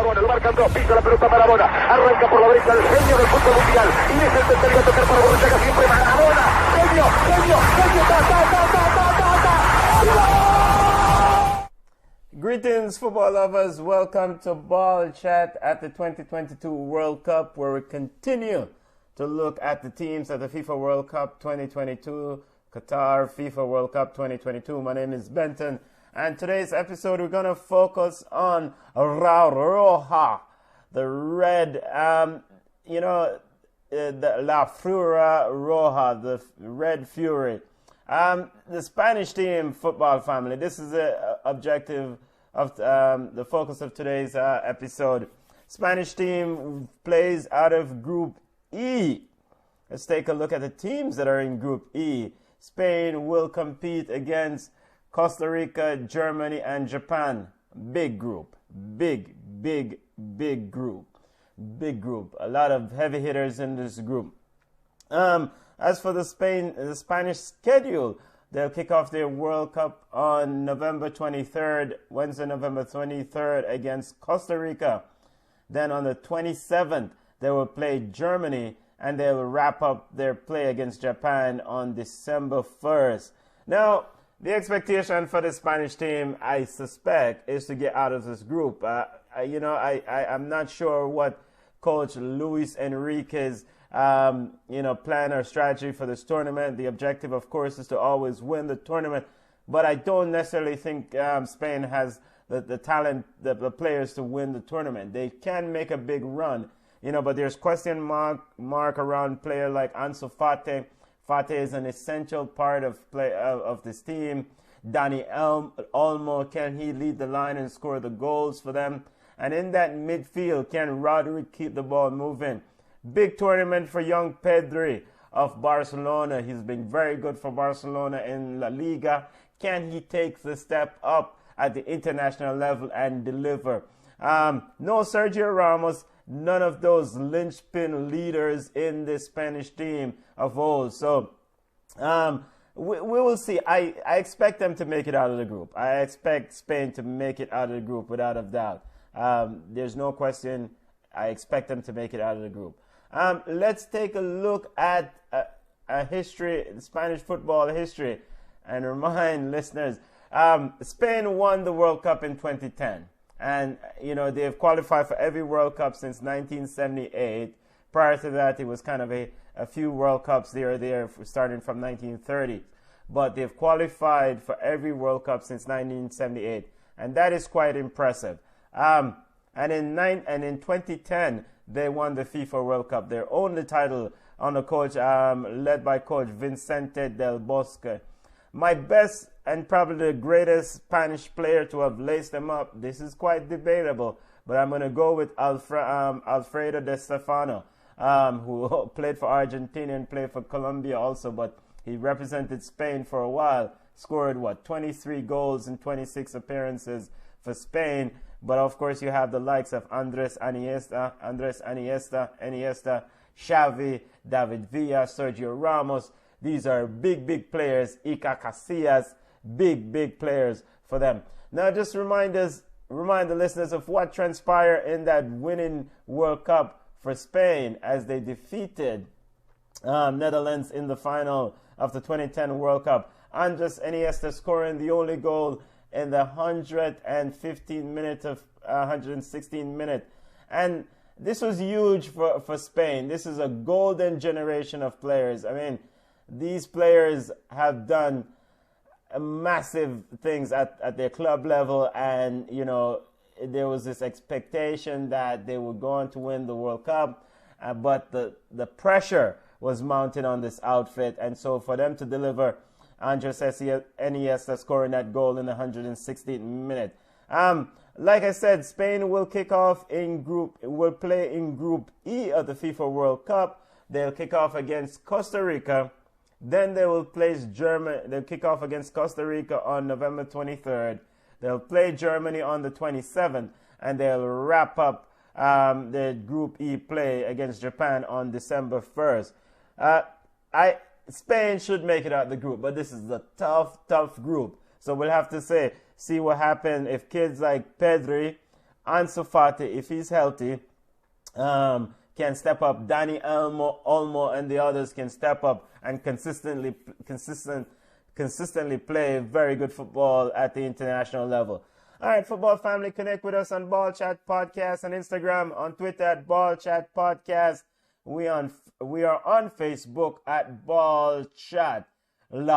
Maradona, lo marcan dos, pisa la pelota Maradona, arranca por la derecha el genio del fútbol mundial, y es el tercero a tocar para Borruchaga, siempre Maradona, genio, Greetings, football lovers. Welcome to Ball Chat at the 2022 World Cup, where we continue to look at the teams at the FIFA World Cup 2022, Qatar FIFA World Cup 2022. My name is Benton, and today's episode we're going to focus on La Roja, the red, the La Fura Roja, the Red Fury. The Spanish team football family. This is the objective of the focus of today's episode. Spanish team plays out of Group E. Let's take a look at the teams that are in Group E. Spain will compete against Costa Rica, Germany, and Japan. Big group. Big group. Big group. A lot of heavy hitters in this group. As for the Spanish schedule, they'll kick off their World Cup on November 23rd, Wednesday, November 23rd against Costa Rica. Then on the 27th, they will play Germany, and they will wrap up their play against Japan on December 1st. Now, the expectation for the Spanish team, I suspect, is to get out of this group. I'm not sure what Coach Luis Enrique's plan or strategy for this tournament. The objective, of course, is to always win the tournament, but I don't necessarily think Spain has the talent, the players to win the tournament. They can make a big run, but there's question mark around player like Ansu Fati. Fati is an essential part of this team. Dani Olmo, can he lead the line and score the goals for them? And in that midfield, can Rodri keep the ball moving? Big tournament for young Pedri of Barcelona. He's been very good for Barcelona in La Liga. Can he take the step up at the international level and deliver? No Sergio Ramos, none of those linchpin leaders in the Spanish team of old. So we will see. I expect them to make it out of the group. I expect Spain to make it out of the group without a doubt. There's no question. I expect them to make it out of the group. Let's take a look at a history, Spanish football history, and remind listeners, Spain won the World Cup in 2010. And, they've qualified for every World Cup since 1978. Prior to that, it was kind of a few World Cups there, starting from 1930. But they've qualified for every World Cup since 1978. And that is quite impressive. And in 2010, they won the FIFA World Cup, their only title under coach, led by coach Vicente del Bosque. My best and probably the greatest Spanish player to have laced them up, this is quite debatable, but I'm going to go with Alfredo Di Stefano, who played for Argentina and played for Colombia also, but he represented Spain for a while, scored, 23 goals in 26 appearances for Spain. But of course, you have the likes of Andres Iniesta, Xavi, David Villa, Sergio Ramos. These are big players. Iker Casillas, big players for them. Now, just remind the listeners of what transpired in that winning World Cup for Spain as they defeated Netherlands in the final of the 2010 World Cup. Andres Iniesta scoring the only goal in the 116 minute. And this was huge for Spain. This is a golden generation of players. I mean, these players have done massive things at their club level, and, there was this expectation that they were going to win the World Cup, but the pressure was mounting on this outfit, and so for them to deliver, Andres Iniesta scoring that goal in the 116th minute. Like I said, Spain will play in Group E of the FIFA World Cup. They'll kick off against Costa Rica. Then they will place Germany. They'll kick off against Costa Rica on November 23rd. They'll play Germany on the 27th, and they'll wrap up their Group E play against Japan on December 1st. Spain should make it out of the group, but this is a tough group. So we'll have to see what happens if kids like Pedri, Ansu Fati, if he's healthy, can step up. Danny Olmo and the others can step up and consistently play very good football at the international level. All right, football family, connect with us on Ball Chat Podcast on Instagram, on Twitter at Ball Chat Podcast. We are on Facebook at Ball Chat Live.